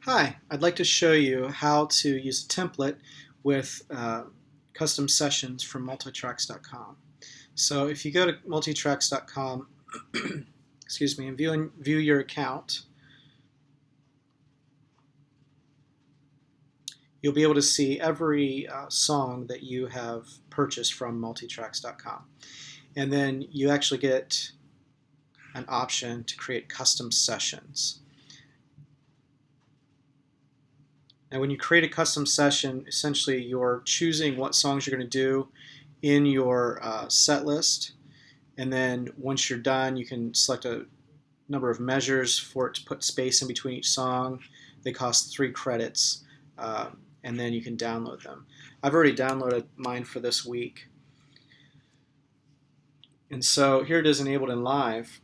Hi, I'd like to show you how to use a template with custom sessions from multitracks.com. So if you go to multitracks.com, excuse me, and view your account, you'll be able to see every song that you have purchased from multitracks.com. And then you actually get an option to create custom sessions. Now when you create a custom session, essentially you're choosing what songs you're going to do in your set list, and then once you're done you can select a number of measures for it to put space in between each song. They cost 3 credits, and then you can download them. I've already downloaded mine for this week, and so here it is in Ableton Live.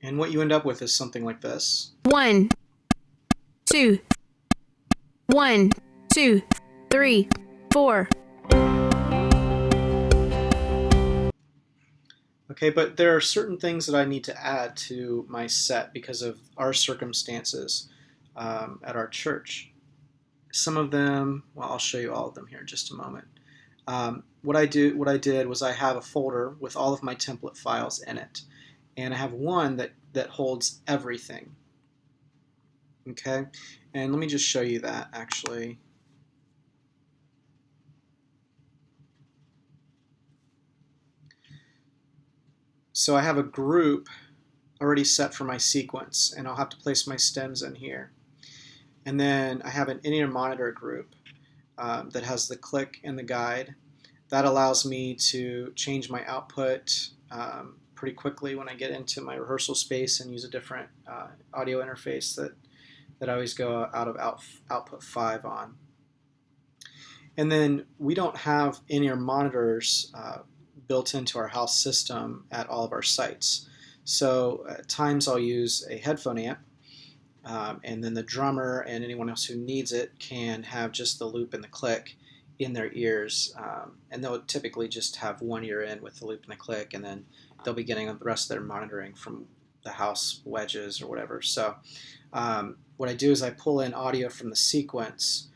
And what you end up with is something like this. 1, 2, 1, 2, 3, 4. Okay, but there are certain things that I need to add to my set because of our circumstances at our church. Some of them, well, I'll show you all of them here in just a moment. What I did was I have a folder with all of my template files in it, and I have one that holds everything. Okay, and let me just show you that actually. So I have a group already set for my sequence, and I'll have to place my stems in here. And then I have an in-ear monitor group that has the click and the guide. That allows me to change my output pretty quickly when I get into my rehearsal space and use a different audio interface that I always go out of output 5 on. And then we don't have in-ear monitors built into our house system at all of our sites. So at times I'll use a headphone amp, and then the drummer and anyone else who needs it can have just the loop and the click in their ears, and they'll typically just have one ear in with the loop and the click, and then they'll be getting the rest of their monitoring from the house wedges or whatever. So what I do is I pull in audio from the sequence,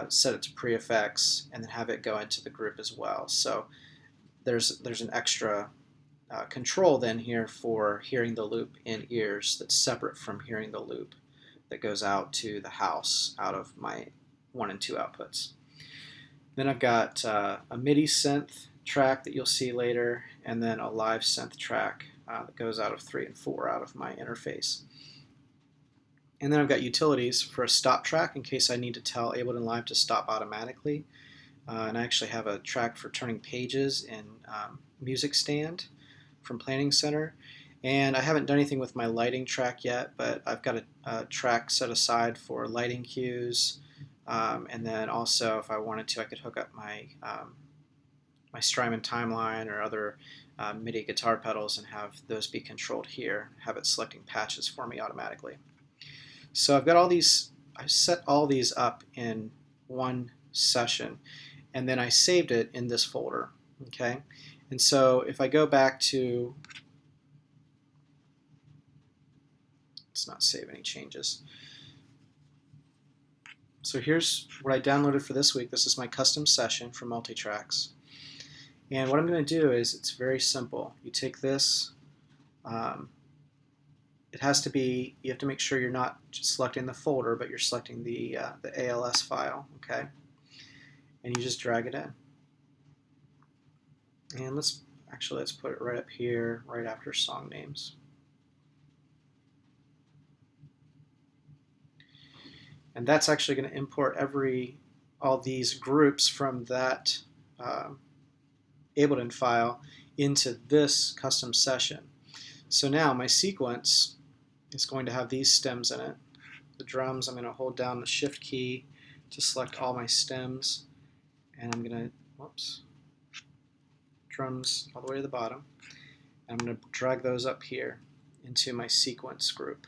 set it to pre-effects, and then have it go into the group as well. So there's an extra control then here for hearing the loop in ears that's separate from hearing the loop that goes out to the house out of my 1 and 2 outputs. Then I've got a MIDI synth track that you'll see later, and then a live synth track that goes out of 3 and 4 out of my interface. And then I've got utilities for a stop track in case I need to tell Ableton Live to stop automatically. And I actually have a track for turning pages in Music Stand from Planning Center. And I haven't done anything with my lighting track yet, but I've got a track set aside for lighting cues. And then also, if I wanted to, I could hook up my my Strymon timeline or other MIDI guitar pedals and have those be controlled here, have it selecting patches for me automatically. So I've got all these, I've set all these up in one session, and then I saved it in this folder. Okay, and so if I go back to, let's not save any changes. So here's what I downloaded for this week. This is my custom session from Multitracks. And what I'm going to do is, it's very simple. You take this, it has to be, you have to make sure you're not just selecting the folder, but you're selecting the ALS file, okay? And you just drag it in. And let's put it right up here, right after song names. And that's actually going to import all these groups from that Ableton file into this custom session. So now my sequence is going to have these stems in it. The drums, I'm going to hold down the shift key to select all my stems, and I'm going to, drums all the way to the bottom, and I'm going to drag those up here into my sequence group.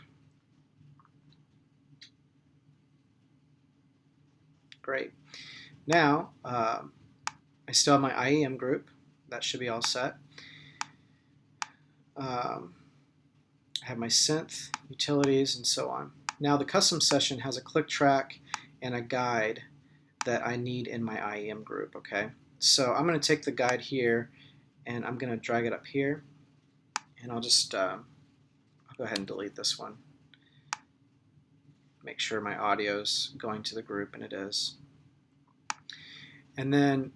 Great. Now I still have my IEM group. That should be all set. I have my synth, utilities, and so on. Now the custom session has a click track and a guide that I need in my IEM group, okay? So I'm going to take the guide here and I'm going to drag it up here, and I'll just I'll go ahead and delete this one. Make sure my audio's going to the group, and it is. And then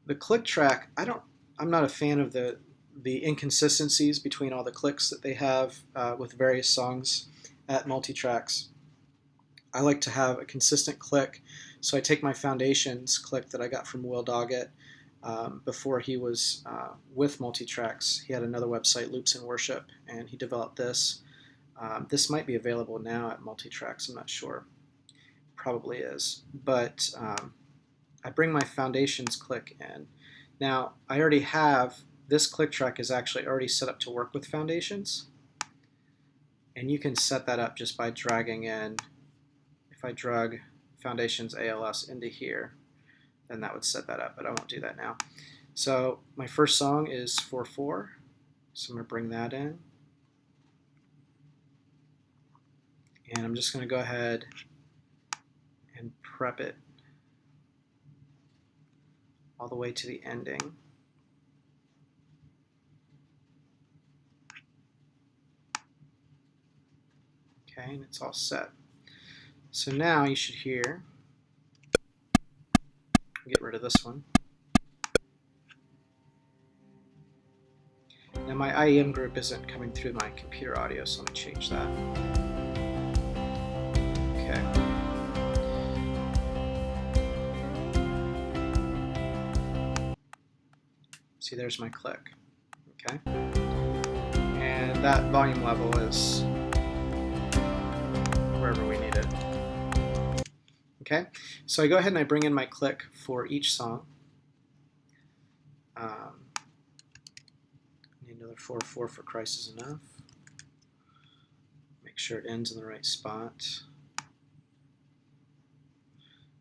the click track, I'm not a fan of the inconsistencies between all the clicks that they have with various songs at Multitracks. I like to have a consistent click, so I take my Foundations click that I got from Will Doggett before he was with Multitracks. He had another website, Loops in Worship, and he developed this. This might be available now at Multitracks, I'm not sure. Probably is. But I bring my Foundations click in. Now, I already have, this click track is actually already set up to work with Foundations. And you can set that up just by dragging in. If I drag Foundations ALS into here, then that would set that up, but I won't do that now. So my first song is 4/4, so I'm going to bring that in. And I'm just going to go ahead and prep it all the way to the ending. Okay, and it's all set. So now you should hear, get rid of this one. Now my IEM group isn't coming through my computer audio, so let me change that. Okay. See, there's my click. Okay. And that volume level is wherever we need it. Okay, so I go ahead and I bring in my click for each song. Need another 4/4 for Christ is Enough. Make sure it ends in the right spot.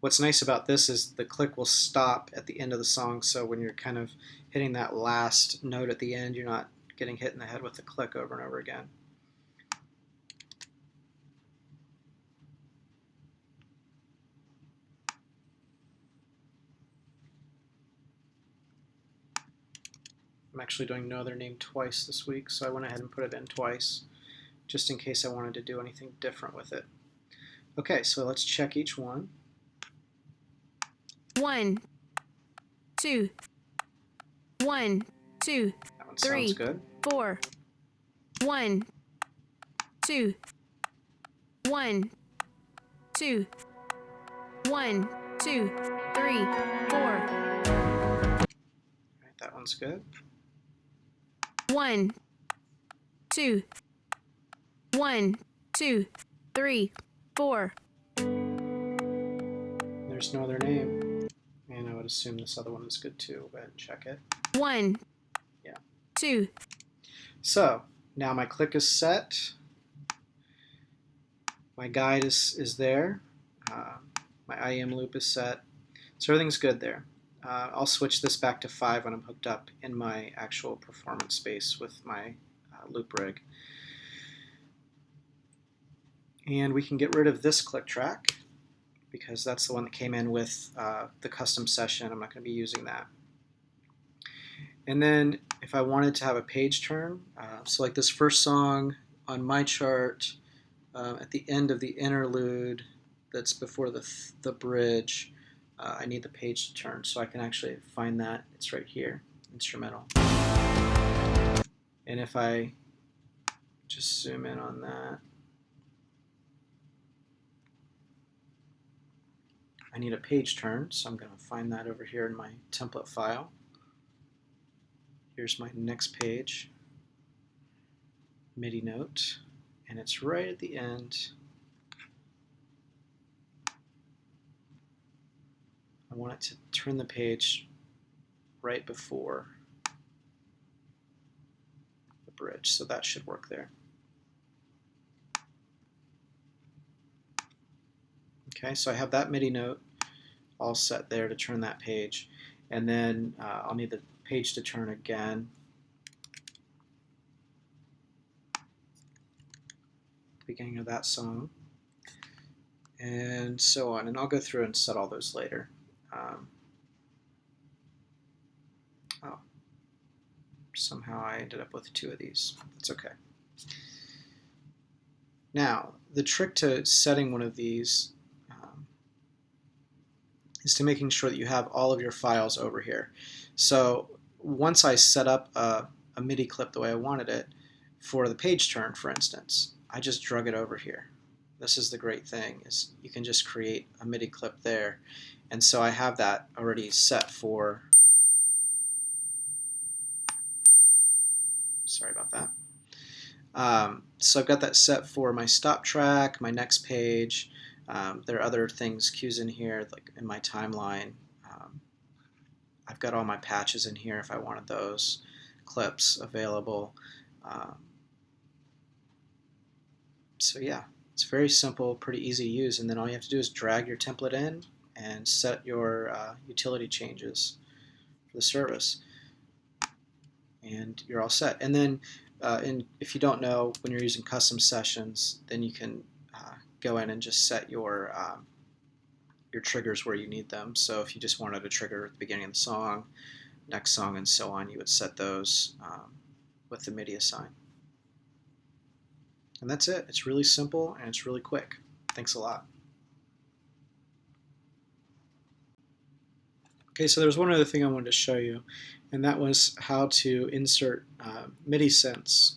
What's nice about this is the click will stop at the end of the song, so when you're kind of hitting that last note at the end, you're not getting hit in the head with the click over and over again. I'm actually doing No Other Name twice this week, so I went ahead and put it in twice, just in case I wanted to do anything different with it. Okay, so let's check each one. 1, 2, 1, 2, That one 3, sounds good. 4. 1, 2, 1, 2, 1, 2, 3, 4. All right, that one's good. 1, 2, 1, 2, 3, 4. There's No Other Name, and I would assume this other one is good too. Go ahead and check it. 1, Yeah. 2. So now my click is set. My guide is there. My IEM loop is set. So everything's good there. I'll switch this back to 5 when I'm hooked up in my actual performance space with my loop rig. And we can get rid of this click track because that's the one that came in with the custom session. I'm not going to be using that. And then if I wanted to have a page turn, so like this first song on my chart, at the end of the interlude that's before the bridge, I need the page to turn, so I can actually find that. It's right here, instrumental. And if I just zoom in on that, I need a page turn, so I'm going to find that over here in my template file. Here's my next page, MIDI note, and it's right at the end. I want it to turn the page right before the bridge, so that should work there. Okay, so I have that MIDI note all set there to turn that page, and then I'll need the page to turn again. the beginning of that song, and so on. And I'll go through and set all those later. Oh, somehow I ended up with 2 of these. That's okay. Now, the trick to setting one of these is to making sure that you have all of your files over here. So once I set up a MIDI clip the way I wanted it, for the page turn, for instance, I just drug it over here. This is the great thing, is you can just create a MIDI clip there. And so I have that already set for, sorry about that. So I've got that set for my stop track, my next page. There are other things, cues in here, like in my timeline. I've got all my patches in here if I wanted those clips available. So yeah, it's very simple, pretty easy to use, and then all you have to do is drag your template in and set your utility changes for the service, and you're all set. And then if you don't know, when you're using custom sessions, then you can go in and just set your triggers where you need them. So if you just wanted a trigger at the beginning of the song, next song, and so on, you would set those with the MIDI assign. And that's it. It's really simple and it's really quick. Thanks a lot. Okay, so there's one other thing I wanted to show you, and that was how to insert MIDI synths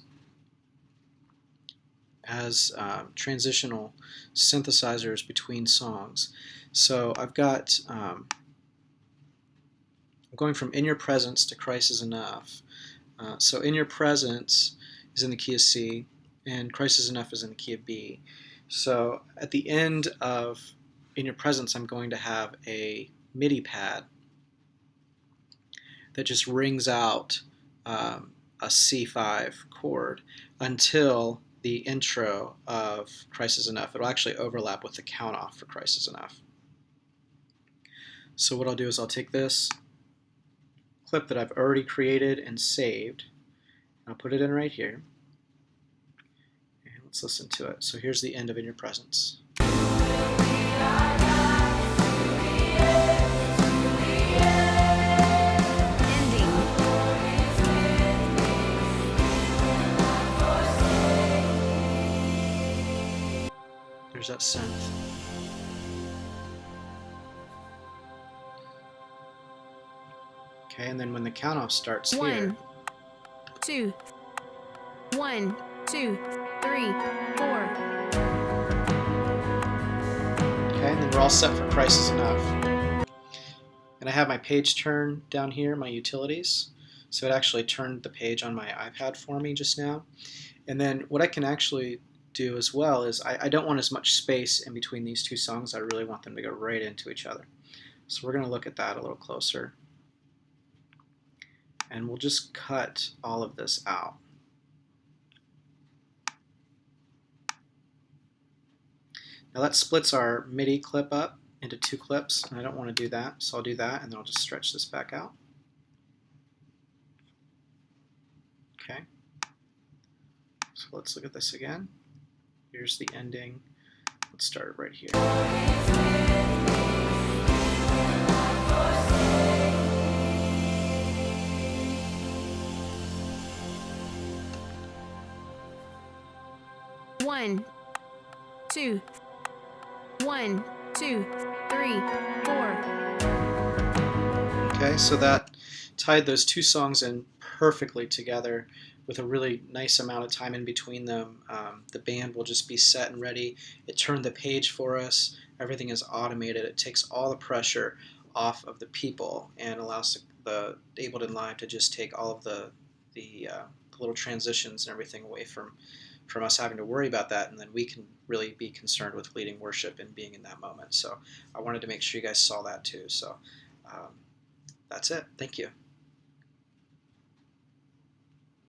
as transitional synthesizers between songs. So I've got, I'm going from In Your Presence to Christ Is Enough. So In Your Presence is in the key of C, and Christ Is Enough is in the key of B. So at the end of In Your Presence, I'm going to have a MIDI pad that just rings out a C5 chord until the intro of Christ Is Enough. It'll actually overlap with the count off for Christ Is Enough. So what I'll do is I'll take this clip that I've already created and saved, and I'll put it in right here. And let's listen to it. So here's the end of In Your Presence. There's that synth. Okay, and then when the count off starts here. 1, 2, 1, 2, 3, 4. Okay, and then we're all set for Christ Is Enough. And I have my page turn down here, my utilities. So it actually turned the page on my iPad for me just now. And then what I can actually do as well is I don't want as much space in between these two songs. I really want them to go right into each other. So we're going to look at that a little closer. And we'll just cut all of this out. Now that splits our MIDI clip up into 2 clips, and I don't want to do that, so I'll do that, and then I'll just stretch this back out. Okay. So let's look at this again. Here's the ending. Let's start it right here. One, 2, 1, 2, 3, 4. Okay, so that tied those 2 songs in perfectly together with a really nice amount of time in between them. The band will just be set and ready. It turned the page for us. Everything is automated. It takes all the pressure off of the people and allows the Ableton Live to just take all of the little transitions and everything away from us having to worry about that, and then we can really be concerned with leading worship and being in that moment. So I wanted to make sure you guys saw that too. So that's it. Thank you.